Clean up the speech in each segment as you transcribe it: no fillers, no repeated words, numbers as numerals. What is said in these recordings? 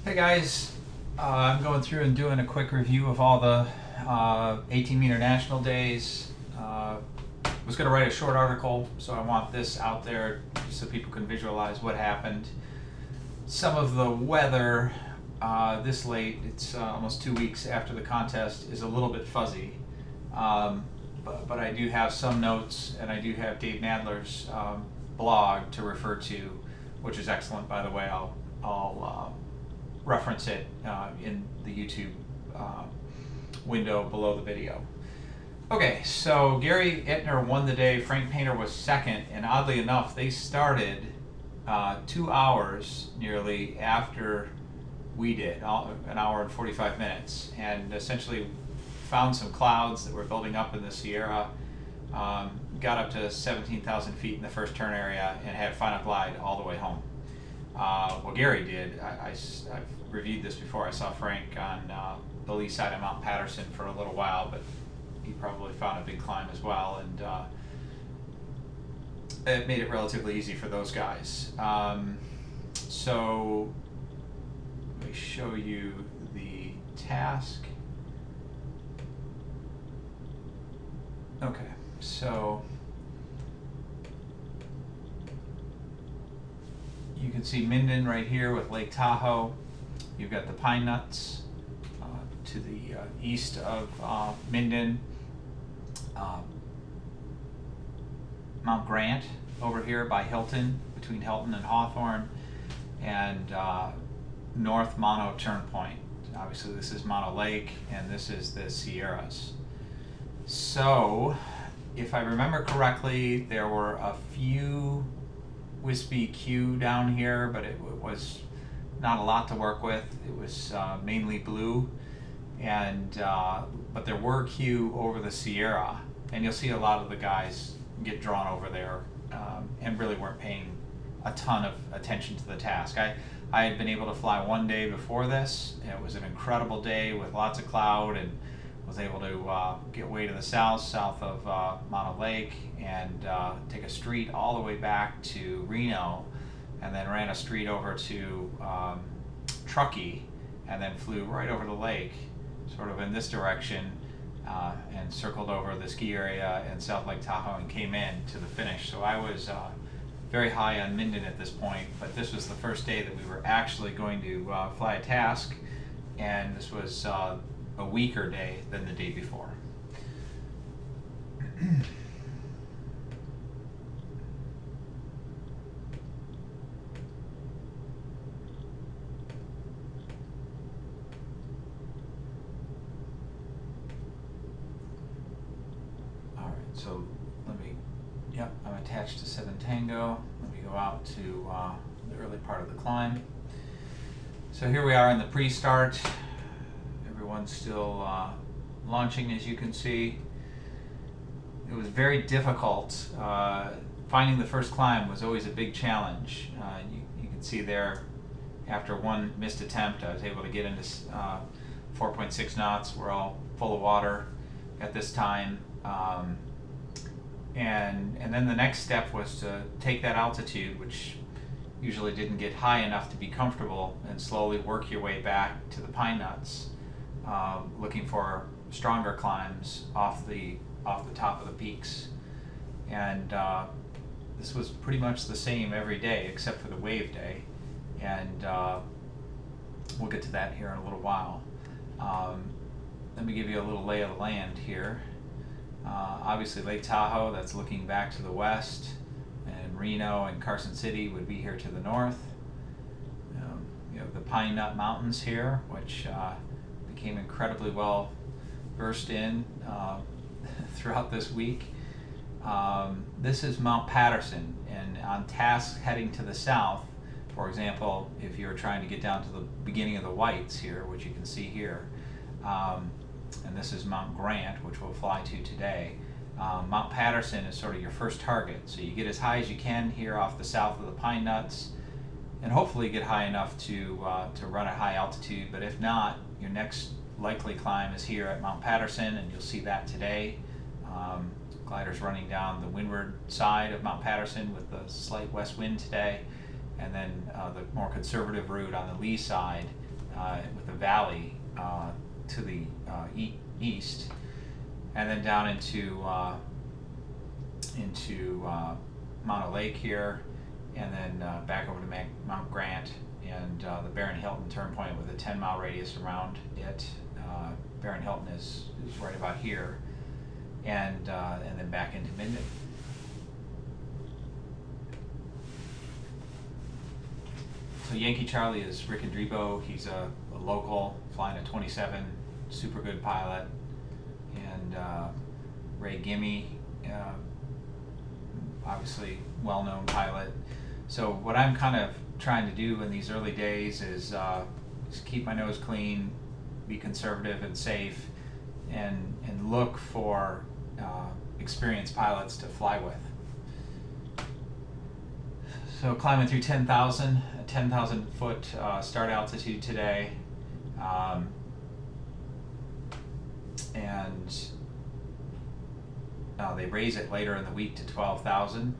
Hey guys, I'm going through and doing a quick review of all the 18 meter national days. Was going to write a short article, so I want this out there just so people can visualize what happened. Some of the weather this late, it's almost 2 weeks after the contest, is a little bit fuzzy. But I do have some notes, and I do have Dave Nadler's blog to refer to, which is excellent, by the way. I'll reference it in the YouTube uh, window below the video. Okay, so Gary Ettner won the day, Frank Painter was second, and oddly enough, they started 2 hours nearly after we did, an hour and 45 minutes, and essentially found some clouds that were building up in the Sierra, got up to 17,000 feet in the first turn area, and had final glide all the way home. Well, Gary did. I've reviewed this before. I saw Frank on the lee side of Mount Patterson for a little while, but he probably found a big climb as well, and it made it relatively easy for those guys. So let me show you the task. Okay, so you can see Minden right here with Lake Tahoe. You've got the Pine Nuts to the east of Minden. Mount Grant over here by Hilton, between Hilton and Hawthorne, and North Mono Turnpoint. Obviously this is Mono Lake, and this is the Sierras. So, if I remember correctly, there were a few wispy Q down here, but it was not a lot to work with. It was mainly blue, and but there were Q over the Sierra, and you'll see a lot of the guys get drawn over there and really weren't paying a ton of attention to the task. I had been able to fly one day before this. It was an incredible day with lots of cloud, and was able to get way to the south of Mono Lake, and take a street all the way back to Reno, and then ran a street over to Truckee, and then flew right over the lake, sort of in this direction, and circled over the ski area in South Lake Tahoe and came in to the finish. So I was very high on Minden at this point, but this was the first day that we were actually going to fly a task, and this was a weaker day than the day before. Alright, so yep, I'm attached to 7 Tango. Let me go out to the early part of the climb. So here we are in the pre-start. Everyone's still launching, as you can see. It was very difficult. Finding the first climb was always a big challenge. You can see there, after one missed attempt, I was able to get into 4.6 knots. We're all full of water at this time. And then the next step was to take that altitude, which usually didn't get high enough to be comfortable, and slowly work your way back to the Pine Nuts, looking for stronger climbs off the top of the peaks. And this was pretty much the same every day except for the wave day, and we'll get to that here in a little while. Let me give you a little lay of the land here. Obviously Lake Tahoe, that's looking back to the west, and Reno and Carson City would be here to the north. You have the Pine Nut Mountains here, which became incredibly well versed in throughout this week. This is Mount Patterson, and on tasks heading to the south, for example, if you're trying to get down to the beginning of the Whites here, which you can see here, and this is Mount Grant, which we'll fly to today. Mount Patterson is sort of your first target, so you get as high as you can here off the south of the Pine Nuts, and hopefully get high enough to run at high altitude. But if not, your next likely climb is here at Mount Patterson, and you'll see that today. Gliders running down the windward side of Mount Patterson with the slight west wind today, and then the more conservative route on the lee side with a valley to the east, and then down into Mono Lake here, and then back over to Mount Grant and the Barron Hilton turn point with a 10-mile radius around it. Barron Hilton is right about here, and then back into Minden. So Yankee Charlie is Rick Andrebo. He's a local flying a 27, super good pilot, and Ray Gimme, obviously well-known pilot. So what I'm kind of trying to do in these early days is keep my nose clean, be conservative and safe, and look for experienced pilots to fly with. So climbing through 10,000, a 10,000 foot start altitude today, and they raise it later in the week to 12,000,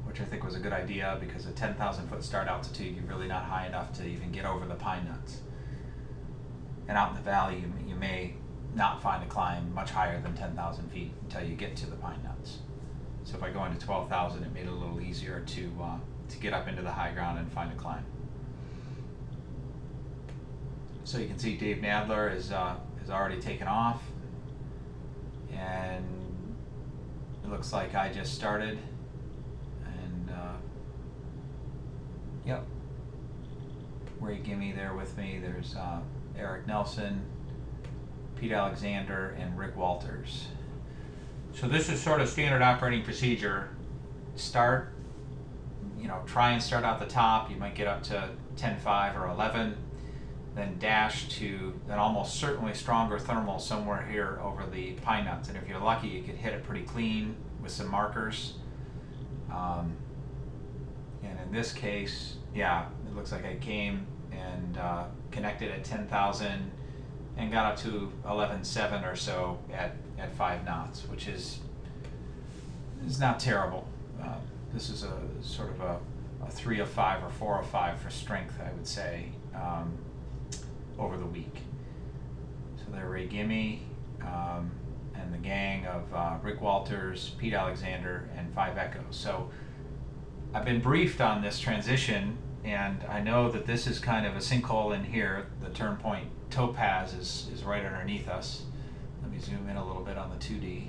which I think was a good idea, because at 10,000 foot start altitude, you're really not high enough to even get over the pine nuts. And out in the valley, you may not find a climb much higher than 10,000 feet until you get to the pine nuts. So by going to 12,000, it made it a little easier to get up into the high ground and find a climb. So you can see Dave Nadler has already taken off, and it looks like I just started. And yep, Ray Gimme there with me. There's Eric Nelson, Pete Alexander, and Rick Walters. So this is sort of standard operating procedure. Start, try and start out the top. You might get up to 10.5 or 11, then dash to an almost certainly stronger thermal somewhere here over the pine nuts. And if you're lucky, you could hit it pretty clean with some markers. And in this case, yeah, it looks like I came and connected at 10,000 and got up to 11.7 or so at 5 knots, which is not terrible. This is a sort of a 3 of 5 or 4 of 5 for strength, I would say, over the week. So there, Ray Gimme and the gang of Rick Walters, Pete Alexander, and 5 Echoes. So I've been briefed on this transition, and I know that this is kind of a sinkhole in here. The turn point Topaz is right underneath us. Let me zoom in a little bit on the 2D.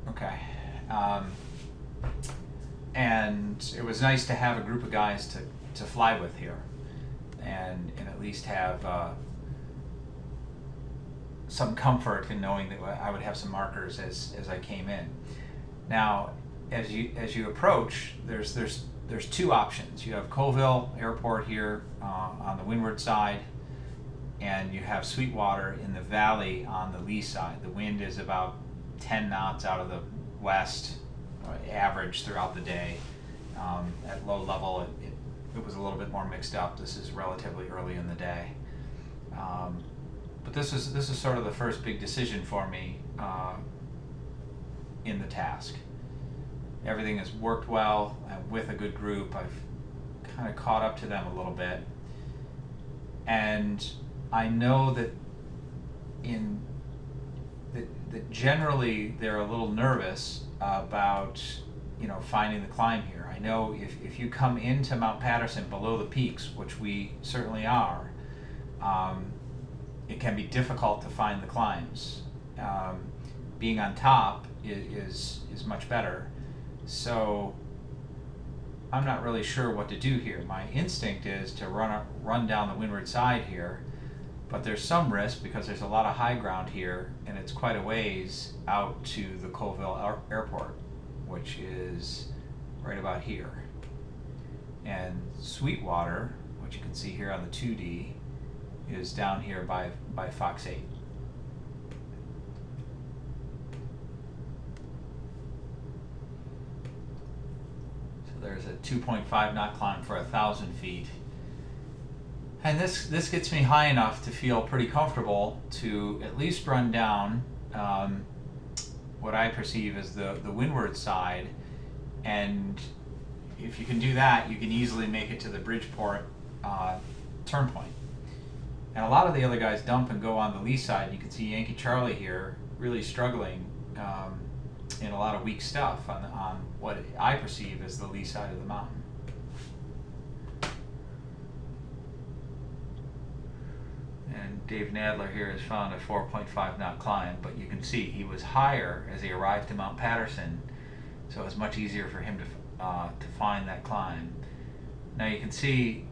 Okay. And it was nice to have a group of guys to fly with here, and at least have some comfort in knowing that I would have some markers as I came in. Now, as you approach, there's 2 options. You have Colville Airport here on the windward side, and you have Sweetwater in the valley on the lee side. The wind is about 10 knots out of the west, average throughout the day. At low level, it was a little bit more mixed up. This is relatively early in the day. But this is sort of the first big decision for me in the task. Everything has worked well. I'm with a good group. I've kind of caught up to them a little bit, and I know that that generally they're a little nervous about finding the climb here. I know if you come into Mount Patterson below the peaks, which we certainly are, it can be difficult to find the climbs. Being on top is much better. So I'm not really sure what to do here. My instinct is to run down the windward side here, but there's some risk because there's a lot of high ground here, and it's quite a ways out to the Colville Airport, which is right about here. And Sweetwater, which you can see here on the 2D, is down here by Fox 8. So there's a 2.5 knot climb for 1,000 feet. And this gets me high enough to feel pretty comfortable to at least run down what I perceive as the windward side, and if you can do that, you can easily make it to the Bridgeport turn point. And a lot of the other guys dump and go on the lee side. You can see Yankee Charlie here really struggling in a lot of weak stuff on what I perceive as the lee side of the mountain. And Dave Nadler here has found a 4.5 knot climb, but you can see he was higher as he arrived to Mount Patterson, so it was much easier for him to find that climb. Now you can see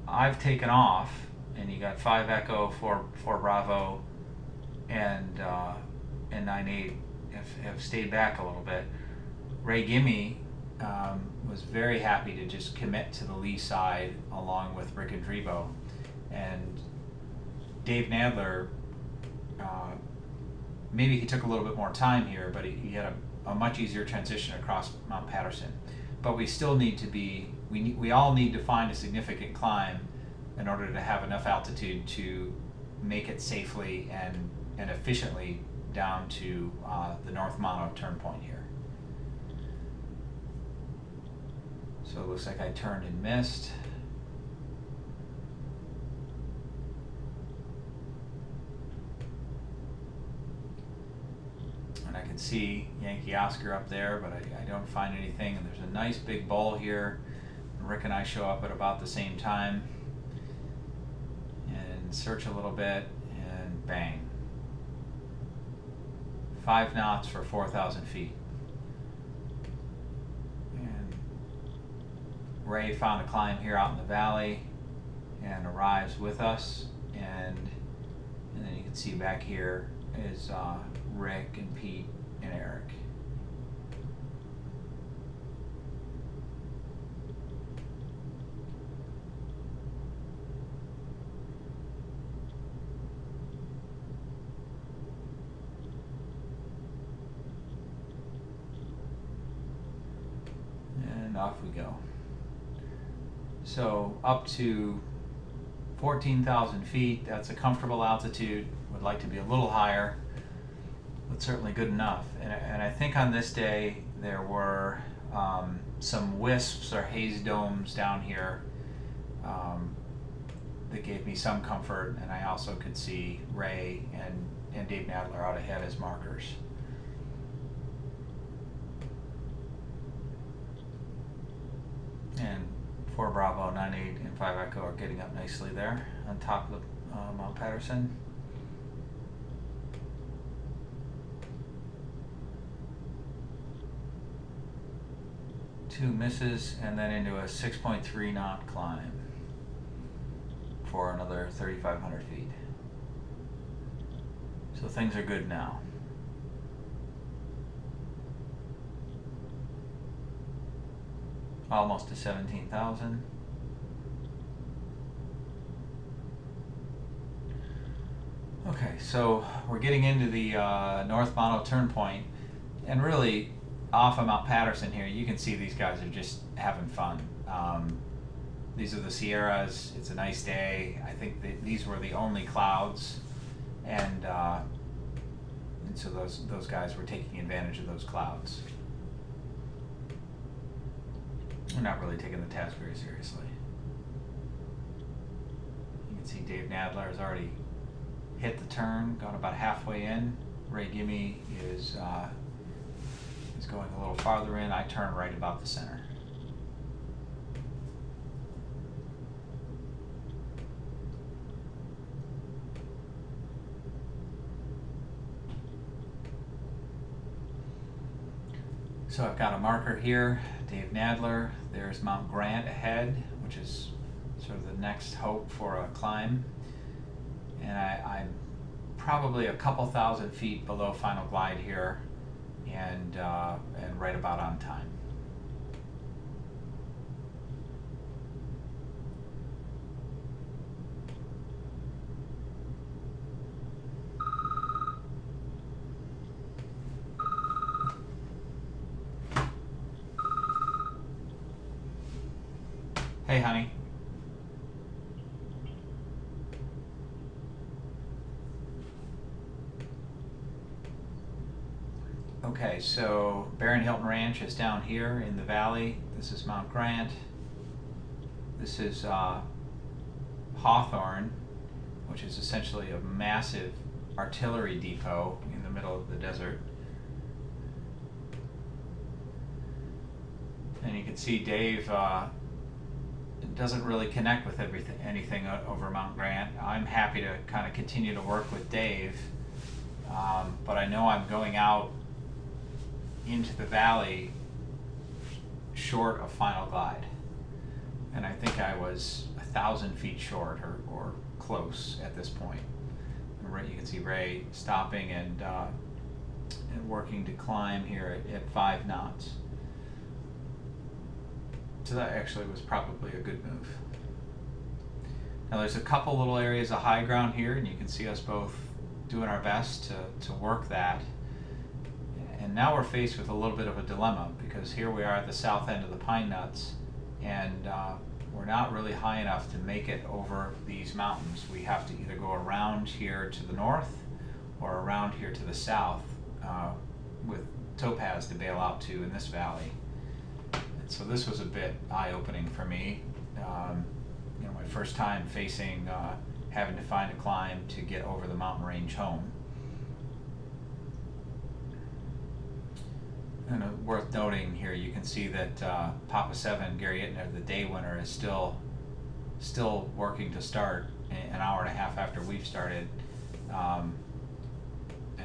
I've taken off, and you got 5 Echo, 4 Bravo, and 9-8 have stayed back a little bit. Ray Gimme was very happy to just commit to the lee side along with Rick and Drebo, and Dave Nadler, maybe he took a little bit more time here, but he had a much easier transition across Mount Patterson. But we still need to be, we all need to find a significant climb in order to have enough altitude to make it safely and efficiently down to the North Mono turn point here. So it looks like I turned and missed. And I can see Yankee Oscar up there, but I don't find anything. And there's a nice big bowl here. And Rick and I show up at about the same time. And search a little bit, and bang. 5 knots for 4,000 feet. And Ray found a climb here out in the valley and arrives with us. And then you can see back here is Rick and Pete and Eric. And off we go. So up to 14,000 feet, that's a comfortable altitude. Would like to be a little higher, but certainly good enough. And I think on this day there were some wisps or haze domes down here that gave me some comfort, and I also could see Ray and Dave Nadler out ahead as markers. And 4 Bravo, 9-8, and 5 Echo are getting up nicely there on top of Mount Patterson. Two misses, and then into a 6.3 knot climb for another 3,500 feet. So things are good now. Almost to 17,000. Okay, so we're getting into the North Mono turn point, and really off of Mount Patterson here, you can see these guys are just having fun. These are the Sierras. It's a nice day. I think that these were the only clouds, and so those guys were taking advantage of those clouds. We're not really taking the task very seriously. You can see Dave Nadler has already hit the turn, gone about halfway in. Ray Gimme is going a little farther in. I turn right about the center. So I've got a marker here, Dave Nadler. There's Mount Grant ahead, which is sort of the next hope for a climb. And I'm probably a couple thousand feet below final glide here, and right about on time. Hey, honey. Okay, so Barron Hilton Ranch is down here in the valley. This is Mount Grant. This is Hawthorne, which is essentially a massive artillery depot in the middle of the desert. And you can see Dave doesn't really connect with anything over Mount Grant. I'm happy to kind of continue to work with Dave, but I know I'm going out into the valley short of final glide. And I think I was 1,000 feet short or close at this point. And you can see Ray stopping and working to climb here at 5 knots. So that actually was probably a good move. Now there's a couple little areas of high ground here, and you can see us both doing our best to work that. And now we're faced with a little bit of a dilemma, because here we are at the south end of the pine nuts, and we're not really high enough to make it over these mountains. We have to either go around here to the north or around here to the south with topaz to bail out to in this valley. So this was a bit eye-opening for me. You know, my first time facing having to find a climb to get over the mountain range home. And worth noting here, you can see that Papa 7, Gary Ittner, the day winner, is still working to start an hour and a half after we've started. And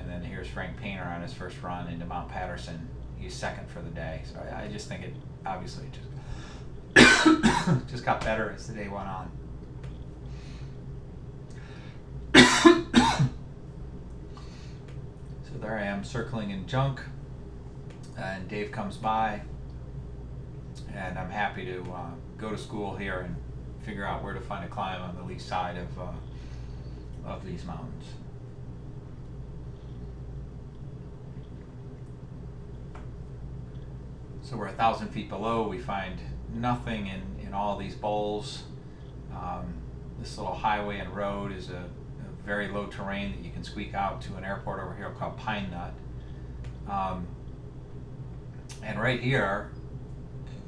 then here's Frank Painter on his first run into Mount Patterson. He's second for the day. So I just think it obviously just got better as the day went on. So there I am circling in junk, and Dave comes by, and I'm happy to go to school here and figure out where to find a climb on the lee side of these mountains. So we're 1,000 feet below. We find nothing in all these bowls. This little highway and road is a very low terrain that you can squeak out to an airport over here called Pine Nut. And right here,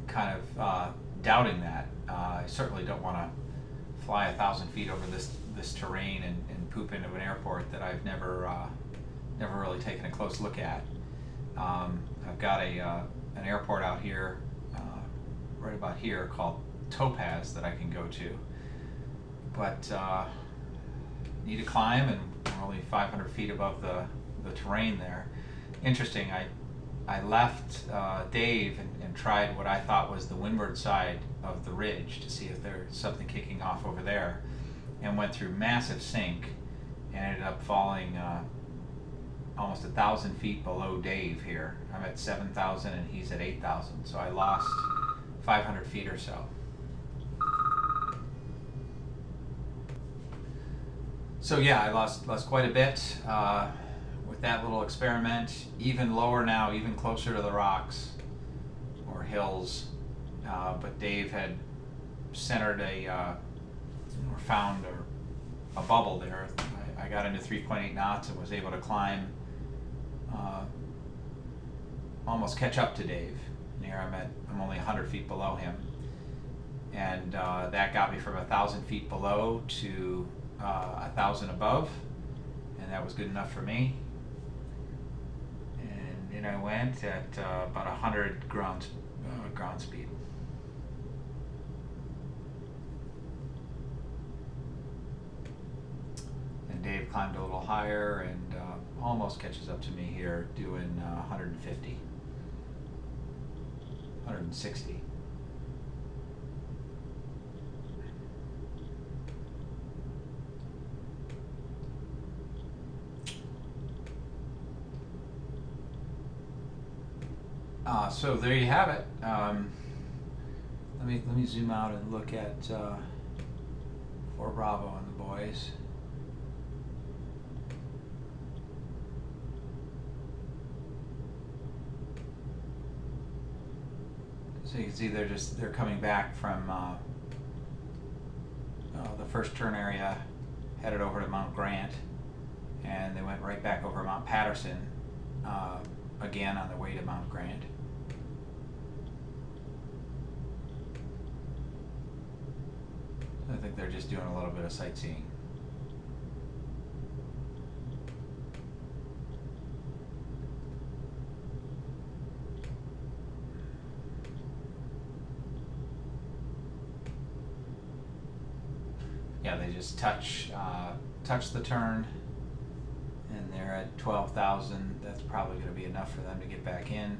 kind of doubting that. I certainly don't want to fly 1,000 feet over this terrain and poop into an airport that I've never really taken a close look at. I've got an airport out here, right about here, called Topaz that I can go to, but need to climb, and we're only 500 feet above the terrain there. Interesting, I left Dave and tried what I thought was the windward side of the ridge to see if there's something kicking off over there, and went through massive sink and ended up falling almost 1,000 feet below Dave here. I'm at 7,000 and he's at 8,000, so I lost 500 feet or so. So yeah, I lost quite a bit with that little experiment. Even lower now, even closer to the rocks or hills, but Dave had centered or found a bubble there. I got into 3.8 knots and was able to climb, almost catch up to Dave. And here I'm only 100 feet below him, and that got me from 1,000 feet below to 1,000 above, and that was good enough for me. And in I went at about 100 ground speed. And Dave climbed a little higher and almost catches up to me here, doing 150, 160. So there you have it. Let me zoom out and look at 4 Bravo and the boys. So you can see they're coming back from the first turn area, headed over to Mount Grant, and they went right back over Mount Patterson. again on the way to Mount Grant. I think they're just doing a little bit of sightseeing. Yeah, they just touch the turn, and they're at 12,000. That's probably going to be enough for them to get back in.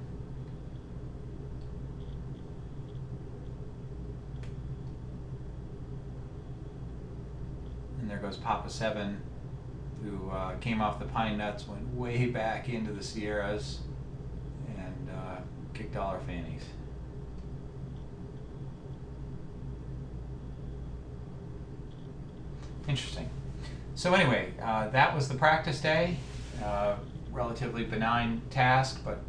And there goes Papa 7, who came off the pine nuts, went way back into the Sierras, and kicked all our fannies. Interesting. So anyway, that was the practice day. Relatively benign task, but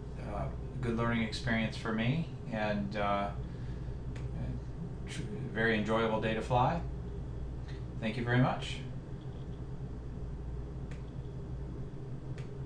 good learning experience for me, and very enjoyable day to fly. Thank you very much.